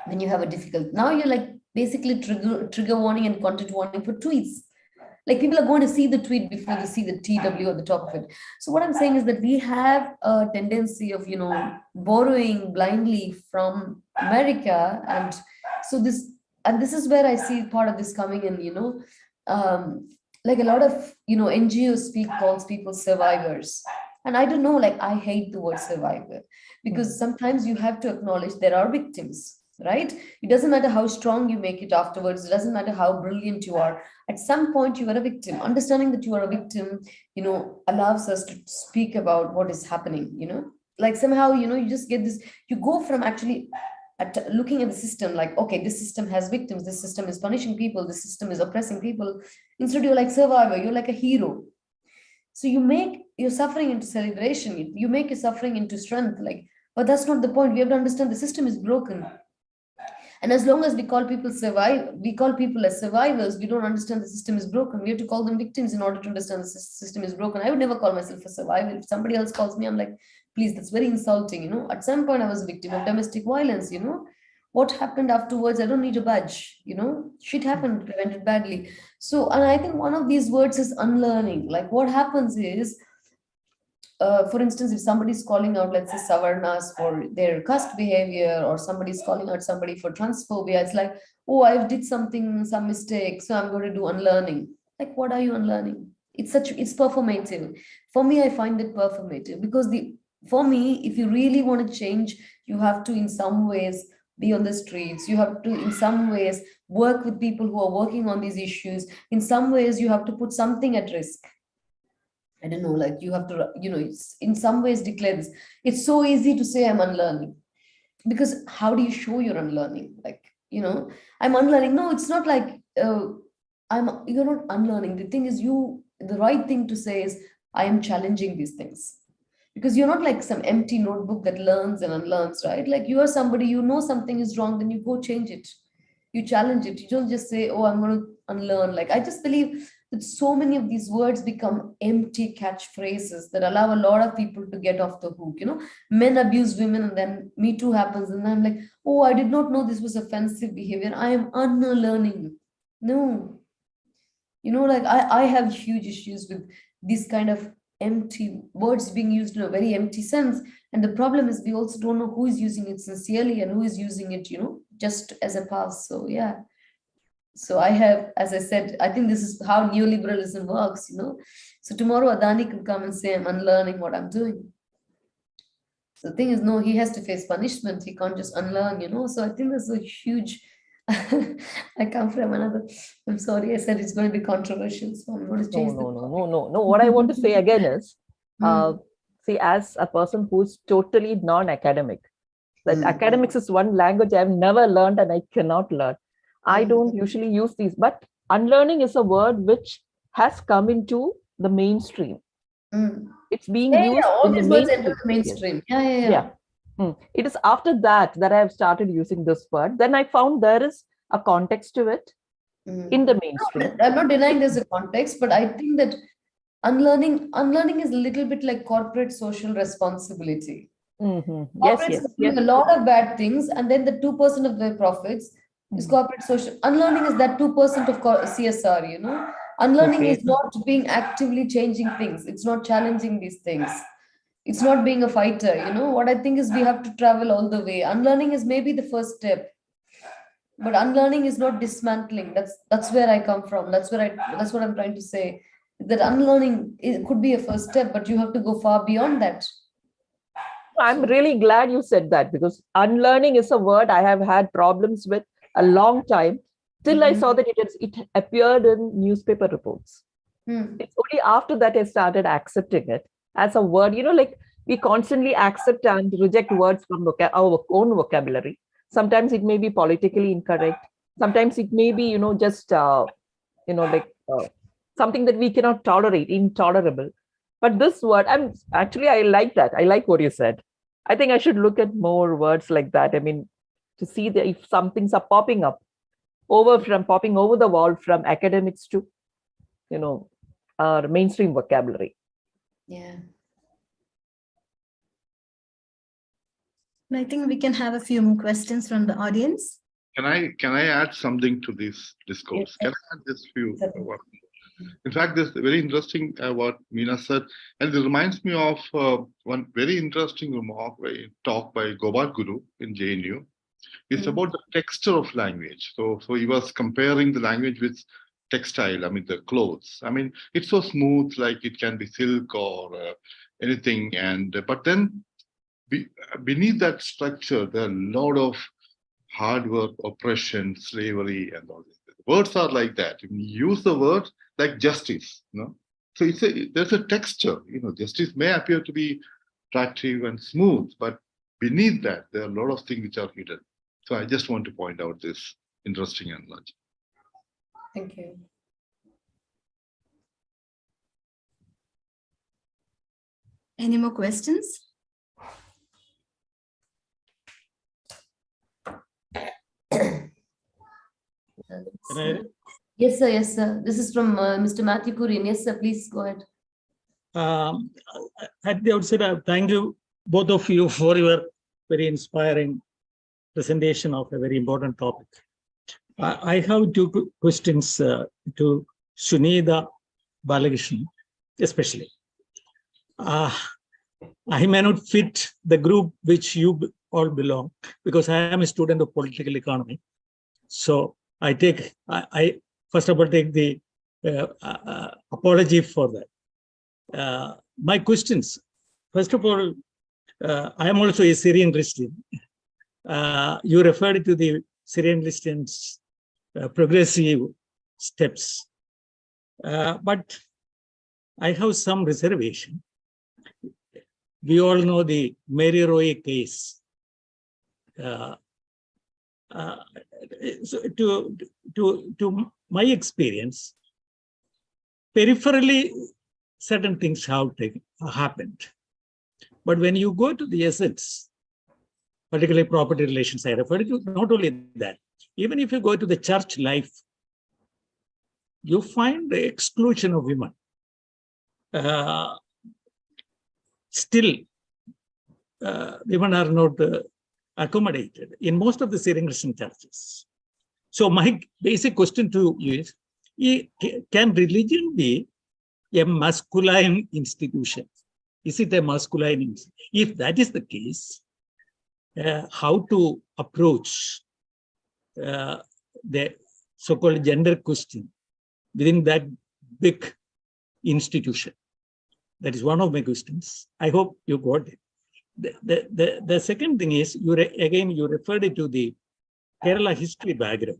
When you have a difficult, now you're like basically trigger warning and content warning for tweets. Like people are going to see the tweet before they see the TW at the top of it. So what I'm saying is that we have a tendency of, borrowing blindly from America. And so this is where I see part of this coming in, like a lot of, NGOs calls people survivors. And I don't know, like I hate the word survivor because sometimes you have to acknowledge there are victims, right? It doesn't matter how strong you make it afterwards. It doesn't matter how brilliant you are. At some point you are a victim. Understanding that you are a victim, allows us to speak about what is happening, like somehow, you just get this, you go from actually looking at the system like, okay, this system has victims, this system is punishing people, this system is oppressing people. Instead, you're like survivor, you're like a hero. So you make your suffering into celebration, you make your suffering into strength. Like, But that's not the point. We have to understand the system is broken. And as long as we call people as survivors, we don't understand the system is broken. We have to call them victims in order to understand the system is broken. I would never call myself a survivor. If somebody else calls me, I'm like, please, that's very insulting. You know, at some point I was a victim of domestic violence, you know. What happened afterwards, I don't need a badge, you know. Shit happened, prevented badly. So, and I think one of these words is unlearning. Like what happens is, for instance, if somebody's calling out, let's say, Savarnas for their caste behavior, or somebody's calling out somebody for transphobia, it's like, oh, I did something, some mistake, so I'm going to do unlearning. Like, what are you unlearning? It's performative. For me, I find it performative because for me, if you really want to change, you have to, in some ways, be on the streets. You have to, in some ways, work with people who are working on these issues. In some ways, you have to put something at risk. I don't know, like you have to, you know, it's in some ways declare this. It's so easy to say I'm unlearning because how do you show you're unlearning? Like, you know, I'm unlearning. No, it's not like you're not unlearning. The thing is, the right thing to say is I am challenging these things because you're not like some empty notebook that learns and unlearns, right? Like you are somebody, you know, something is wrong, then you go change it. You challenge it. You don't just say, oh, I'm going to unlearn. Like, I just believe that so many of these words become empty catchphrases that allow a lot of people to get off the hook. You know, men abuse women and then Me Too happens. And I'm like, oh, I did not know this was offensive behavior. I am unlearning. No, you know, like I have huge issues with these kind of empty words being used in a very empty sense. And the problem is we also don't know who is using it sincerely and who is using it, you know, just as a pass. So yeah. So I have, as I said, I think this is how neoliberalism works, you know. So tomorrow Adani can come and say, I'm unlearning what I'm doing. So the thing is, no, he has to face punishment. He can't just unlearn, you know. So I think there's a huge, I come from I'm sorry, I said it's going to be controversial. So I'm going to change No. What I want to say again is, see, as a person who's totally non-academic, that academics is one language I've never learned and I cannot learn. I don't usually use these, but unlearning is a word which has come into the mainstream. It's being used all in these the words mainstream. enter the mainstream. Yeah. It is after that I have started using this word. Then I found there is a context to it in the mainstream. No, I'm not denying there's a context, but I think that unlearning is a little bit like corporate social responsibility. Corporates are doing a lot of bad things, and then the 2% of their profits is corporate social. Unlearning is that 2% of CSR, you know. Unlearning is not being actively changing things. It's not challenging these things. It's not being a fighter, you know. What I think is we have to travel all the way. Unlearning is maybe the first step, but unlearning is not dismantling. That's where I come from. That's what I'm trying to say. That unlearning, it could be a first step, but you have to go far beyond that. I'm really glad you said that, because unlearning is a word I have had problems with a long time till I saw that it appeared in newspaper reports. It's only after that I started accepting it as a word. You know, like we constantly accept and reject words from our own vocabulary. Sometimes it may be politically incorrect. Sometimes it may be, you know, just, something that we cannot tolerate, intolerable. But this word, I like that. I like what you said. I think I should look at more words like that. I mean, to see that if some things are popping over the wall from academics to, you know, our mainstream vocabulary. Yeah. I think we can have a few more questions from the audience. Can I add something to this discourse? Can I add this few? In fact, this is very interesting what Meena said, and it reminds me of one very interesting talk by Gopal Guru in JNU. It's about the texture of language. So he was comparing the language with textile. I mean, the clothes. I mean, it's so smooth, like it can be silk or anything. But then beneath that structure, there are a lot of hard work, oppression, slavery, and all this. Words are like that. You use the word like justice, you know. So there's a texture, you know. Justice may appear to be attractive and smooth, but beneath that, there are a lot of things which are hidden. So I just want to point out this interesting analogy. Thank you. Any more questions? Can I? Yes, sir. Yes, sir. This is from Mr. Matthew Kurian. Yes, sir. Please go ahead. At the outset, thank you, both of you, for your very inspiring presentation of a very important topic. I have two questions to Suneetha, Balakrishnan, especially. I may not fit the group which you all belong, because I am a student of political economy. So I first of all take the apology for that. My questions, first of all, I am also a Syrian Christian. You referred to the Syrian Christians' progressive steps, but I have some reservation. We all know the Mary Roy case. So to my experience, peripherally, certain things have happened. But when you go to the essence, particularly property relations, I refer to, not only that, even if you go to the church life, you find the exclusion of women. Still, women are not accommodated in most of the Syrian Christian churches. So my basic question to you is, can religion be a masculine institution? Is it a masculine institution? If that is the case, how to approach the so-called gender question within that big institution? That is one of my questions. I hope you got it. The second thing is, you referred to the Kerala history background,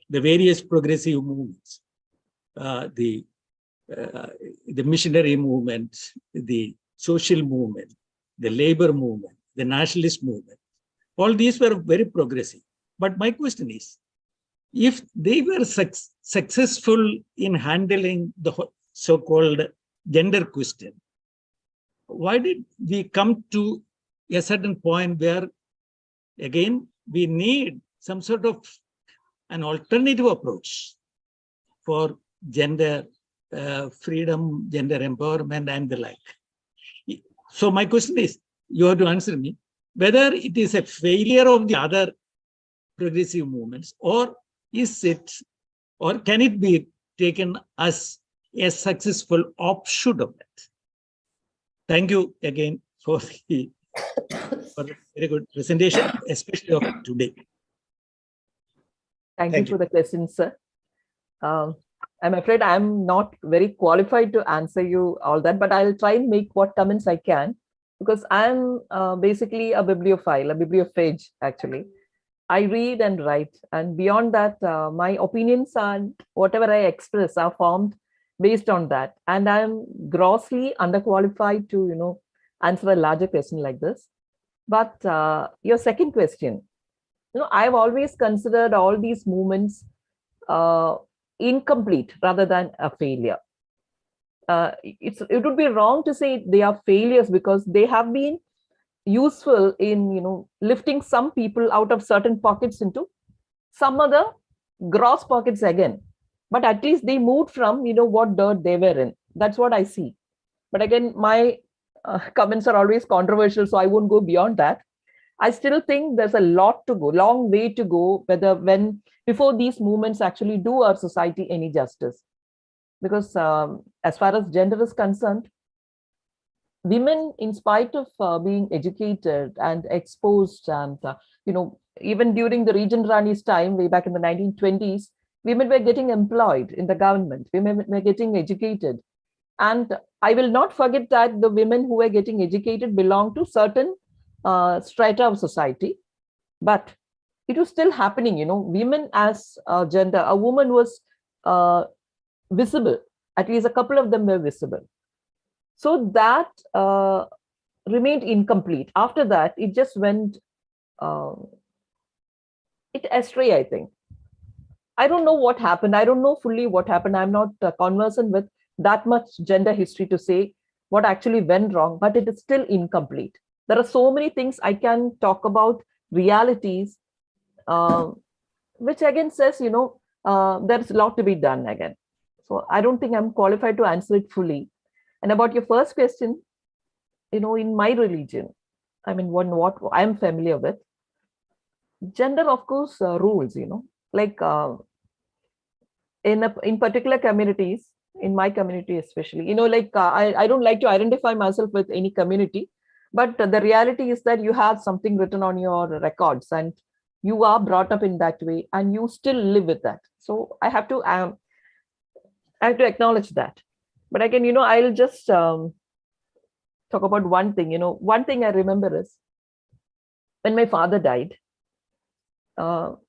the various progressive movements, the missionary movement, the social movement, the labor movement, the nationalist movement. All these were very progressive. But my question is, if they were successful in handling the so-called gender question, why did we come to a certain point where, again, we need some sort of an alternative approach for gender freedom, gender empowerment, and the like? So my question is, you have to answer me, whether it is a failure of the other progressive movements, or is it, or can it be taken as a successful offshoot of that? Thank you again for the very good presentation, especially of today. Thank you for the question, sir. I'm afraid I'm not very qualified to answer you all that, but I'll try and make what comments I can, because I'm basically a bibliophile, a bibliophage, actually. I read and write, and beyond that, my opinions and whatever I express are formed based on that. And I'm grossly underqualified to, answer a larger question like this. But your second question, I've always considered all these movements incomplete rather than a failure. It would be wrong to say they are failures, because they have been useful in lifting some people out of certain pockets into some other gross pockets again. But at least they moved from what dirt they were in. That's what I see. But again, my comments are always controversial, so I won't go beyond that. I still think there's a lot to go, long way to go, before these movements actually do our society any justice. Because as far as gender is concerned, women, in spite of being educated and exposed, and even during the Regent Rani's time, way back in the 1920s, women were getting employed in the government, women were getting educated. And I will not forget that the women who were getting educated belonged to certain strata of society, but it was still happening. Women as gender, a woman was visible, at least a couple of them were visible. So that remained incomplete. After that, it just went astray, I think. I don't know what happened. I don't know fully what happened. I'm not conversant with that much gender history to say what actually went wrong, but it is still incomplete. There are so many things I can talk about, realities, which again says, there's a lot to be done again. So I don't think I'm qualified to answer it fully. And about your first question, in my religion, I mean, what I'm familiar with, gender, of course, rules, like in particular communities, in my community especially, like I don't like to identify myself with any community, but the reality is that you have something written on your records and you are brought up in that way and you still live with that. So I have to acknowledge that. But again, I'll just talk about one thing. One thing I remember is when my father died, of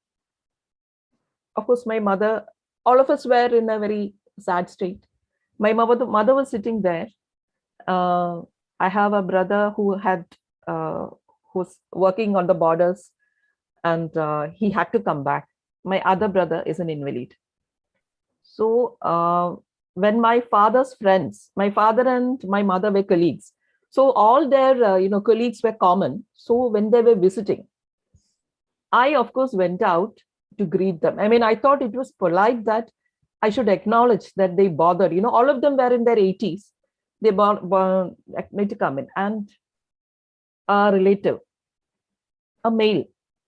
course, my mother, all of us were in a very sad state. My mother was sitting there. I have a brother who's working on the borders, and he had to come back. My other brother is an invalid. So when my father's friends, my father and my mother were colleagues. So all their colleagues were common. So when they were visiting, I of course went out to greet them. I mean, I thought it was polite that I should acknowledge that they bothered. All of them were in their 80s. They need to come in. And a relative, a male,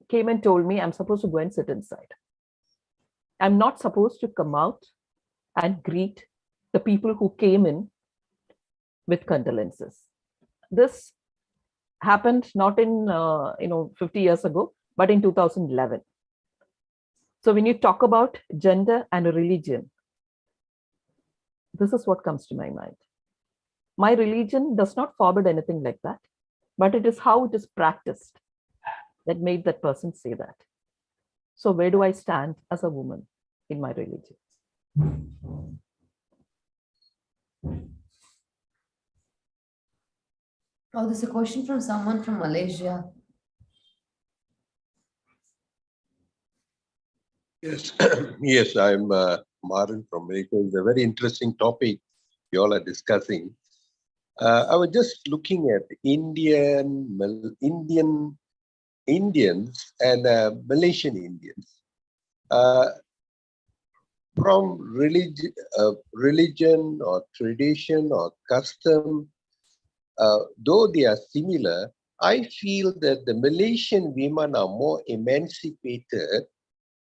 came and told me I'm supposed to go and sit inside. I'm not supposed to come out and greet the people who came in with condolences. This happened not in 50 years ago, but in 2011. So when you talk about gender and religion, this is what comes to my mind. My religion does not forbid anything like that, but it is how it is practiced that made that person say that. So where do I stand as a woman in my religion? Oh, there's a question from someone from Malaysia. Yes, yes, I'm Maran from Malaysia. It's a very interesting topic you all are discussing. I was just looking at Indians and Malaysian Indians. From religion or tradition or custom, though they are similar, I feel that the Malaysian women are more emancipated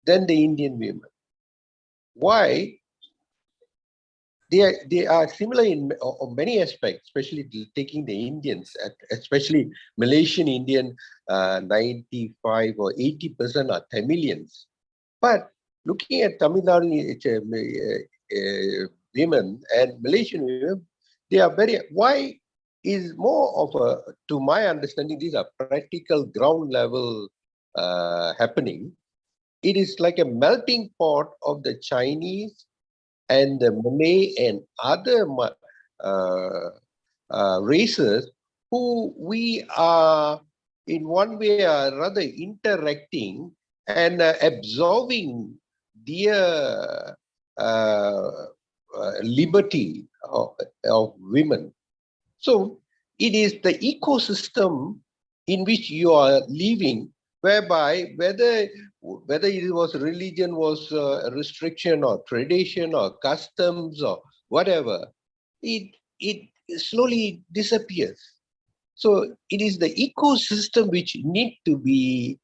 than the Indian women. Why? They are similar in many aspects, especially taking the Indians, especially Malaysian Indian, 95 or 80% are Tamilians. But looking at Tamil Nadu women and Malaysian women, they are why is more of a, to my understanding, these are practical ground level happening. It is like a melting pot of the Chinese and the Malay and other races who we are in one way or rather interacting and absorbing their liberty of women. So it is the ecosystem in which you are living, whereby whether it was religion was a restriction or tradition or customs or whatever, it slowly disappears. So it is the ecosystem which need to be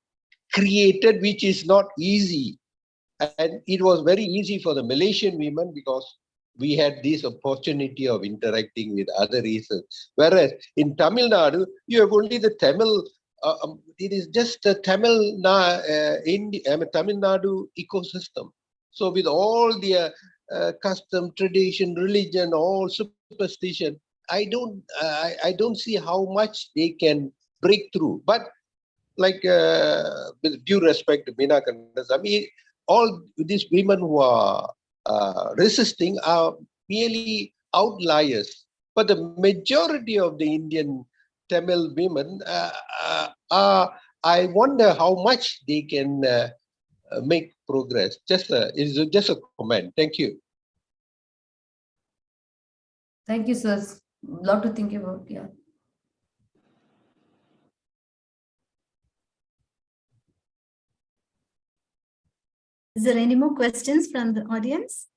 created, which is not easy. And it was very easy for the Malaysian women because we had this opportunity of interacting with other races. Whereas in Tamil Nadu, you have only the Tamil, it is just the Tamil Nadu ecosystem. So with all their custom, tradition, religion, all superstition, I don't see how much they can break through. But like with due respect to Meena Kandasamy, all these women who are resisting are merely outliers. But the majority of the Indian Tamil women I wonder how much they can make progress. It's just a comment. Thank you. Thank you, sir. A lot to think about. Yeah. Is there any more questions from the audience?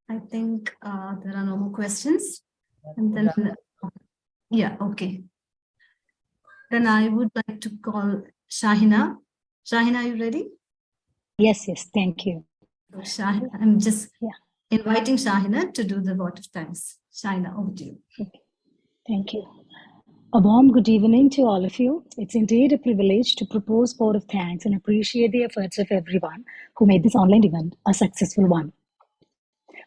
I think there are no more questions. And then, yeah, okay. Then I would like to call Shahina. Shahina, are you ready? Yes, thank you. Shahina, I'm just Yeah. inviting Shahina to do the vote of thanks. Shahina, over to you. Thank you. A warm good evening to all of you. It's indeed a privilege to propose vote of thanks and appreciate the efforts of everyone who made this online event a successful one.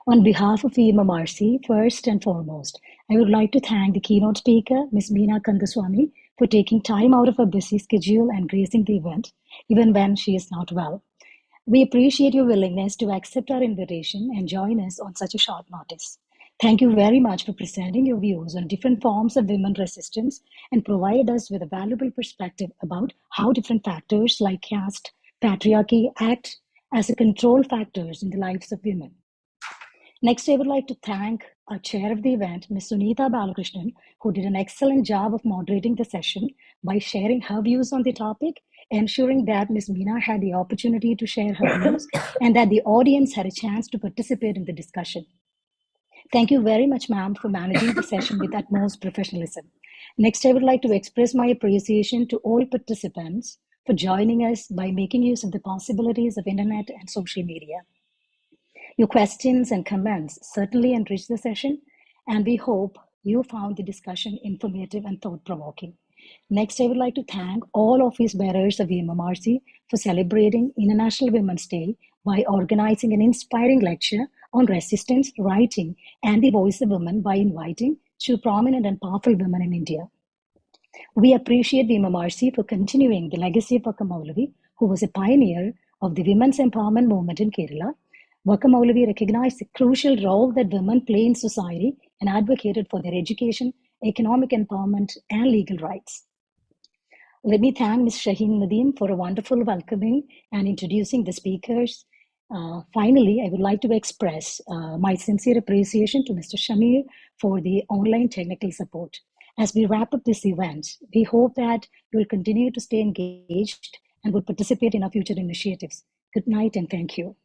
On behalf of VMMRC, first and foremost, I would like to thank the keynote speaker, Ms. Meena Kandasamy, for taking time out of her busy schedule and gracing the event, even when she is not well. We appreciate your willingness to accept our invitation and join us on such a short notice. Thank you very much for presenting your views on different forms of women resistance and provided us with a valuable perspective about how different factors like caste, patriarchy act as a control factors in the lives of women. Next, I would like to thank our chair of the event, Ms. Suneetha Balakrishnan, who did an excellent job of moderating the session by sharing her views on the topic, ensuring that Ms. Meena had the opportunity to share her views and that the audience had a chance to participate in the discussion. Thank you very much, ma'am, for managing the session with utmost professionalism. Next, I would like to express my appreciation to all participants for joining us by making use of the possibilities of internet and social media. Your questions and comments certainly enriched the session, and we hope you found the discussion informative and thought-provoking. Next, I would like to thank all office bearers of VMMRC for celebrating International Women's Day by organizing an inspiring lecture on resistance, writing, and the voice of women by inviting two prominent and powerful women in India. We appreciate VMMRC for continuing the legacy of Vakka Maulavi, who was a pioneer of the women's empowerment movement in Kerala. Vakka Maulavi recognized the crucial role that women play in society and advocated for their education, economic empowerment, and legal rights. Let me thank Ms. Shaheen Nadeem for a wonderful welcoming and introducing the speakers. Finally, I would like to express my sincere appreciation to Mr. Shamir for the online technical support. As we wrap up this event, we hope that you will continue to stay engaged and will participate in our future initiatives. Good night and thank you.